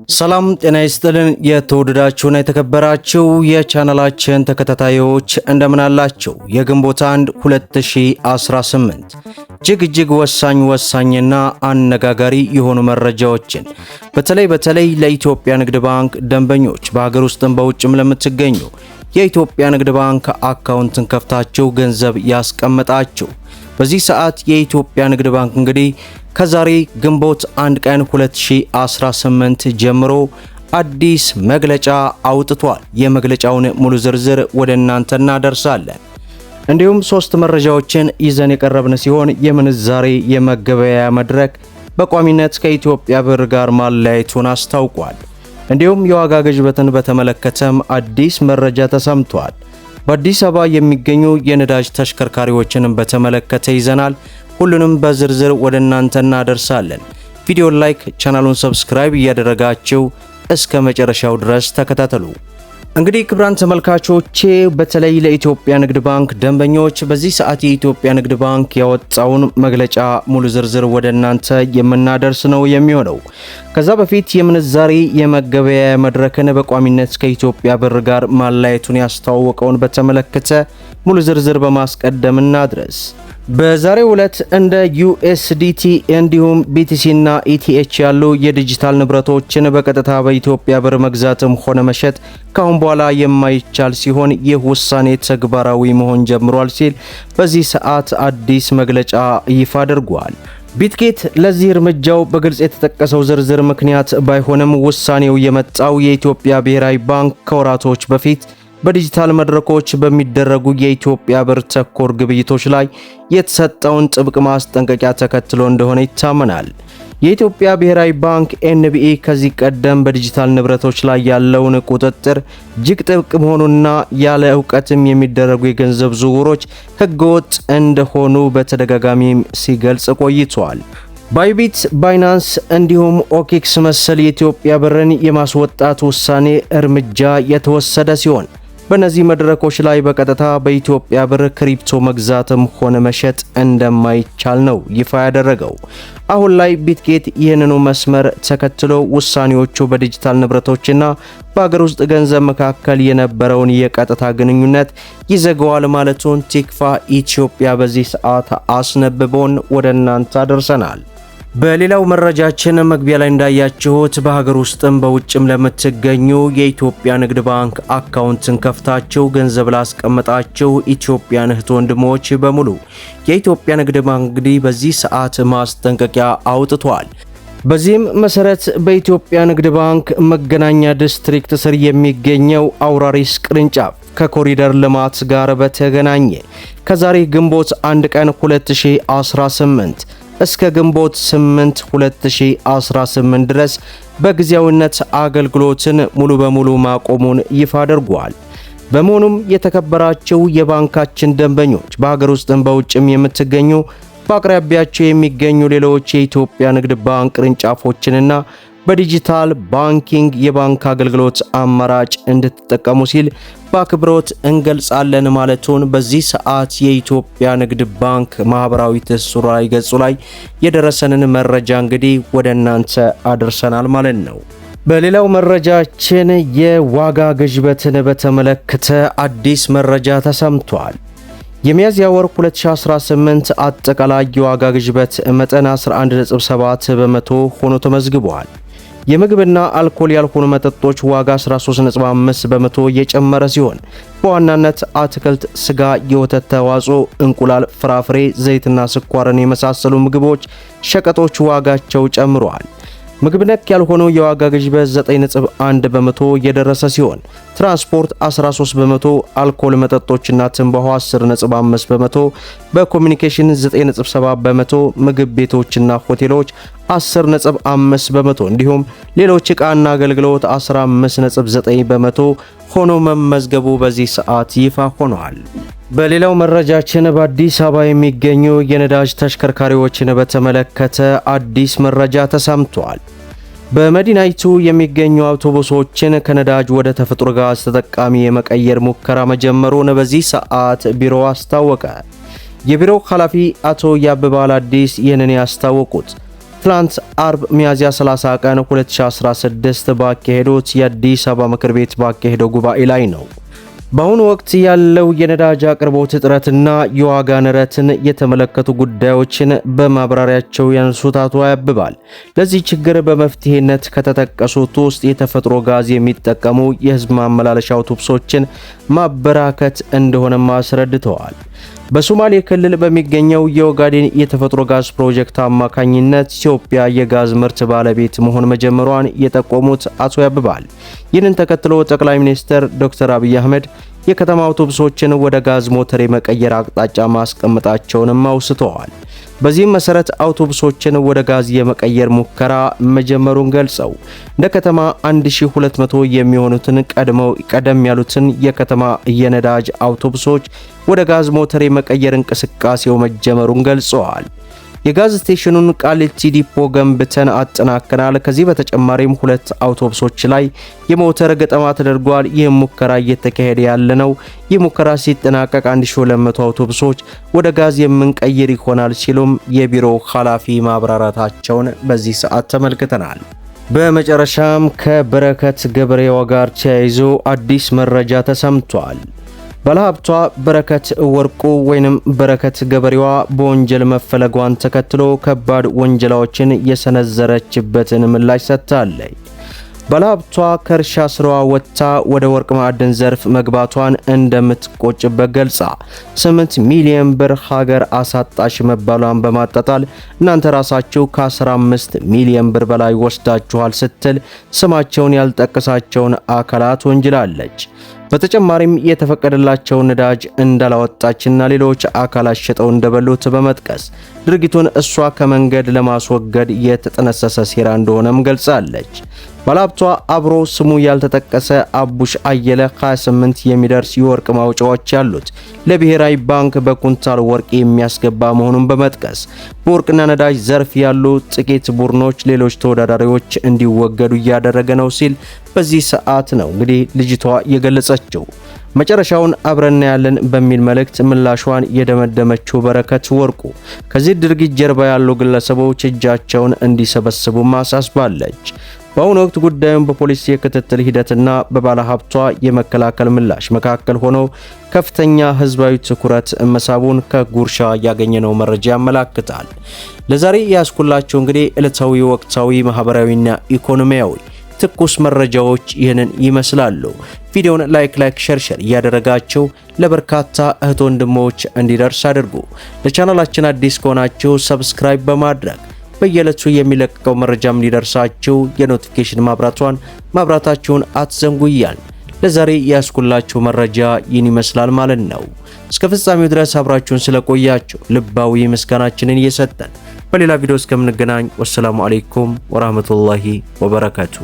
ሰላም ጤና ይስጥልን። የተወደዳችሁና የተከበራችሁ የቻናላችን ተከታታዮች እንደምን አላችሁ? የግንቦት 1 2018 እጅግ ወሳኝና አነጋጋሪ የሆኑ መረጃዎችን በተለይ ለኢትዮጵያ ንግድ ባንክ ደንበኞች በሀገር ውስጥም በውጭም ለምትገኙ የኢትዮጵያ ንግድ ባንክ አካውንትን ከፍታችሁ ገንዘብ ያስቀመጣችሁ በዚህ ሰዓት የኢትዮጵያ ንግድ ባንክ እንግዲህ ከዛሬ ግንቦት 1 ቀን 2018 ጀምሮ አዲስ መግለጫ አውጥቷል። የመግለጫውን ሙሉ ዝርዝር ወደ እናንተ እናደርሳለን። እንዲሁም 3 መረጃዎችን ይዘን የቀረብን ሲሆን የምንዛሬ የመገበያያ መድረክ በቋሚነት ከኢትዮጵያ ብር ጋር ማለያየቱን አስታውቋል። እንዲሁም የዋጋ ግሽበትን በተመለከተም አዲስ መረጃ ተሰምቷል። በአዲስ አበባ የሚገኙ የነዳጅ ተሽከርካሪዎችን በተመለከተ ይዘናል። ሁሉንም በዝርዝር ወደ እናንተ እናደርሳለን። ቪዲዮን ላይክ፣ ቻናሉን ሰብስክራይብ እያደረጋችሁ እስከ መጨረሻው ድረስ ተከታተሉ። እንግዲህ ክቡራን ተመልካቾቼ በተለይ ለኢትዮጵያ ንግድ ባንክ ደንበኞች በዚህ ሰዓት የኢትዮጵያ ንግድ ባንክ ያወጣውን መግለጫ ሙሉ ዝርዝር ወደ እናንተ የምናደርስ ነው የሚሆነው። ከዛ በፊት የምንዛሬ የመገበያያ መድረክን በቋሚነት ከኢትዮጵያ ብር ጋር ማለያየቱን ያስተዋወቀውን በተመለከተ ሙሉ ዝርዝር በማስቀደም እናድረስ። በዛሬው ዕለት እንደ USDT እንዲሁም BTC እና ETH ያሉ የዲጂታል ንብረቶችን በቀጥታ በኢትዮጵያ ብር መግዛትም ሆነ መሸጥ ካሁን በኋላ የማይቻል ሲሆን ይህ ውሳኔ ተግባራዊ መሆን ጀምሯል ሲል በዚህ ሰዓት አዲስ መግለጫ ይፋ አድርጓል። ቢትጌት ለዚህ እርምጃው በግልጽ የተጠቀሰው ዝርዝር ምክንያት ባይሆንም ውሳኔው የመጣው የኢትዮጵያ ብሔራዊ ባንክ ከወራቶች በፊት በዲጂታል መድረኮች በሚደረጉ የኢትዮጵያ ብር ተኮር ግብይቶች ላይ የተሰጠውን ጥብቅ ማስጠንቀቂያ ተከትሎ እንደሆነ ይታመናል። የኢትዮጵያ ብሔራዊ ባንክ NBE ከዚህ ቀደም በዲጂታል ንብረቶች ላይ ያለውን ቁጥጥር እጅግ ጥብቅ መሆኑና ያለ ዕውቀትም የሚደረጉ የገንዘብ ዝውውሮች ሕገወጥ እንደሆኑ በተደጋጋሚ ሲገልጽ ቆይቷል። ባይቢት፣ ባይናንስ እንዲሁም ኦኬክስ መሰል የኢትዮጵያ ብርን የማስወጣት ውሳኔ እርምጃ የተወሰደ ሲሆን በእነዚህ መድረኮች ላይ በቀጥታ በኢትዮጵያ ብር ክሪፕቶ መግዛትም ሆነ መሸጥ እንደማይቻል ነው ይፋ ያደረገው። አሁን ላይ ቢትጌት ይህንኑ መስመር ተከትሎ ውሳኔዎቹ በዲጂታል ንብረቶችና በአገር ውስጥ ገንዘብ መካከል የነበረውን የቀጥታ ግንኙነት ይዘጋዋል ማለቱን ቲክፋ ኢትዮጵያ በዚህ ሰዓት አስነብቦን ወደ እናንተ አደርሰናል። በሌላው መረጃችን መግቢያ ላይ እንዳያችሁት በሀገር ውስጥም በውጭም ለምትገኙ የኢትዮጵያ ንግድ ባንክ አካውንትን ከፍታችሁ ገንዘብ ላስቀመጣችሁ ኢትዮጵያን እህት ወንድሞች በሙሉ የኢትዮጵያ ንግድ ባንክ እንግዲህ በዚህ ሰዓት ማስጠንቀቂያ አውጥቷል። በዚህም መሰረት በኢትዮጵያ ንግድ ባንክ መገናኛ ዲስትሪክት ስር የሚገኘው አውራሪስ ቅርንጫፍ ከኮሪደር ልማት ጋር በተገናኘ ከዛሬ ግንቦት 1 ቀን 2018 እስከ ግንቦት 8 2018 ድረስ በጊዜያዊነት አገልግሎትን ሙሉ በሙሉ ማቆሙን ይፋ አድርጓል። በመሆኑም የተከበራቸው የባንካችን ደንበኞች በሀገር ውስጥም በውጭም የምትገኙ በአቅራቢያቸው የሚገኙ ሌሎች የኢትዮጵያ ንግድ ባንክ ቅርንጫፎችንና በዲጂታል ባንኪንግ የባንክ አገልግሎት አማራጭ እንድትጠቀሙ ሲል በአክብሮት እንገልጻለን ማለቱን በዚህ ሰዓት የኢትዮጵያ ንግድ ባንክ ማህበራዊ ትስስር ገጹ ላይ የደረሰንን መረጃ እንግዲህ ወደ እናንተ አድርሰናል ማለት ነው። በሌላው መረጃችን የዋጋ ግሽበትን በተመለከተ አዲስ መረጃ ተሰምቷል። የሚያዝያ ወር 2018 አጠቃላይ የዋጋ ግሽበት መጠን 11.7 በመቶ ሆኖ ተመዝግቧል። የምግብና አልኮል ያልሆኑ መጠጦች ዋጋ 13.5 በመቶ የጨመረ ሲሆን በዋናነት አትክልት፣ ስጋ፣ የወተት ተዋጽኦ፣ እንቁላል፣ ፍራፍሬ፣ ዘይትና ስኳርን የመሳሰሉ ምግቦች ሸቀጦች ዋጋቸው ጨምረዋል። ምግብ ነክ ያልሆነው የዋጋ ግሽበት 9.1 በመቶ የደረሰ ሲሆን ትራንስፖርት 13 በመቶ፣ አልኮል መጠጦችና ትንባሆ 10.5 በመቶ፣ በኮሚኒኬሽን 9.7 በመቶ፣ ምግብ ቤቶችና ሆቴሎች 10.5 በመቶ እንዲሁም ሌሎች ዕቃና አገልግሎት 15.9 በመቶ ሆኖ መመዝገቡ በዚህ ሰዓት ይፋ ሆኗል። በሌላው መረጃችን በአዲስ አበባ የሚገኙ የነዳጅ ተሽከርካሪዎችን በተመለከተ አዲስ መረጃ ተሰምቷል። በመዲናይቱ የሚገኙ አውቶቡሶችን ከነዳጅ ወደ ተፈጥሮ ጋዝ ተጠቃሚ የመቀየር ሙከራ መጀመሩን በዚህ ሰዓት ቢሮ አስታወቀ። የቢሮው ኃላፊ አቶ ያብባል አዲስ ይህንን ያስታወቁት ትላንት አርብ ሚያዝያ 30 ቀን 2016 ባካሄዱት የአዲስ አበባ ምክር ቤት ባካሄደው ጉባኤ ላይ ነው። በአሁኑ ወቅት ያለው የነዳጅ አቅርቦት እጥረትና የዋጋ ንረትን የተመለከቱ ጉዳዮችን በማብራሪያቸው ያነሱት አቶ ያብባል ለዚህ ችግር በመፍትሄነት ከተጠቀሱት ውስጥ የተፈጥሮ ጋዝ የሚጠቀሙ የህዝብ ማመላለሻ አውቶቡሶችን ማበራከት እንደሆነም አስረድተዋል። በሶማሌ ክልል በሚገኘው የኦጋዴን የተፈጥሮ ጋዝ ፕሮጀክት አማካኝነት ኢትዮጵያ የጋዝ ምርት ባለቤት መሆን መጀመሯን የጠቆሙት አቶ ያብባል ይህንን ተከትሎ ጠቅላይ ሚኒስትር ዶክተር አብይ አህመድ የከተማ አውቶቡሶችን ወደ ጋዝ ሞተር የመቀየር አቅጣጫ ማስቀመጣቸውንም አውስተዋል። በዚህም መሰረት አውቶቡሶችን ወደ ጋዝ የመቀየር ሙከራ መጀመሩን ገልጸው እንደ ከተማ 1200 የሚሆኑትን ቀደም ያሉትን የከተማ የነዳጅ አውቶቡሶች ወደ ጋዝ ሞተር የመቀየር እንቅስቃሴው መጀመሩን ገልጸዋል። የጋዝ ስቴሽኑን ቃሊቲ ዲፖ ገንብተን አጠናክናል። ከዚህ በተጨማሪም 2 አውቶቡሶች ላይ የሞተር ገጠማ ተደርጓል። ይህም ሙከራ እየተካሄደ ያለ ነው። ይህ ሙከራ ሲጠናቀቅ 1200 አውቶቡሶች ወደ ጋዝ የምንቀይር ይሆናል ሲሉም የቢሮው ኃላፊ ማብራራታቸውን በዚህ ሰዓት ተመልክተናል። በመጨረሻም ከበረከት ገበሬዋ ጋር ተያይዞ አዲስ መረጃ ተሰምቷል። ባለሀብቷ በረከት ወርቁ ወይንም በረከት ገበሬዋ በወንጀል መፈለጓን ተከትሎ ከባድ ወንጀላዎችን የሰነዘረችበትን ምላሽ ሰጥታለች። ባለሀብቷ ከእርሻ ስራዋ ወጥታ ወደ ወርቅ ማዕድን ዘርፍ መግባቷን እንደምትቆጭበት ገልጻ 8 ሚሊዮን ብር ሀገር አሳጣሽ መባሏን በማጣጣል እናንተ ራሳችሁ ከ15 ሚሊዮን ብር በላይ ወስዳችኋል ስትል ስማቸውን ያልጠቀሳቸውን አካላት ወንጅላለች። በተጨማሪም የተፈቀደላቸው ነዳጅ እንዳላወጣችና ሌሎች አካላት ሸጠው እንደበሉት በመጥቀስ ድርጊቱን እሷ ከመንገድ ለማስወገድ የተጠነሰሰ ሴራ እንደሆነም ገልጻለች። ባለሀብቷ አብሮ ስሙ ያልተጠቀሰ አቡሽ አየለ 28 የሚደርስ የወርቅ ማውጫዎች ያሉት ለብሔራዊ ባንክ በኩንታል ወርቅ የሚያስገባ መሆኑን በመጥቀስ በወርቅና ነዳጅ ዘርፍ ያሉ ጥቂት ቡድኖች ሌሎች ተወዳዳሪዎች እንዲወገዱ እያደረገ ነው ሲል በዚህ ሰዓት ነው እንግዲህ ልጅቷ የገለጸችው። መጨረሻውን አብረና ያለን በሚል መልእክት ምላሿን የደመደመችው በረከት ወርቁ ከዚህ ድርጊት ጀርባ ያሉ ግለሰቦች እጃቸውን እንዲሰበስቡ ማሳስባለች። በአሁኑ ወቅት ጉዳዩን በፖሊስ የክትትል ሂደትና በባለሀብቷ የመከላከል ምላሽ መካከል ሆኖ ከፍተኛ ህዝባዊ ትኩረት መሳቡን ከጉርሻ ያገኘነው መረጃ ያመላክታል። ለዛሬ ያስኩላችሁ እንግዲህ ዕለታዊ ወቅታዊ ማህበራዊና ኢኮኖሚያዊ ትኩስ መረጃዎች ይህንን ይመስላሉ። ቪዲዮውን ላይክ ሸር እያደረጋችሁ ለበርካታ እህት ወንድሞች እንዲደርስ አድርጉ። ለቻናላችን አዲስ ከሆናችሁ ሰብስክራይብ በማድረግ በየዕለቱ የሚለቀቀው መረጃም እንዲደርሳችሁ የኖቲፊኬሽን ማብራታችሁን አትዘንጉ እያል ለዛሬ ያስኩላችሁ መረጃ ይህን ይመስላል ማለት ነው። እስከ ፍጻሜው ድረስ አብራችሁን ስለቆያችሁ ልባዊ ምስጋናችንን እየሰጠን በሌላ ቪዲዮ እስከምንገናኝ ወሰላሙ አለይኩም ወራህመቱላሂ ወበረካቱ።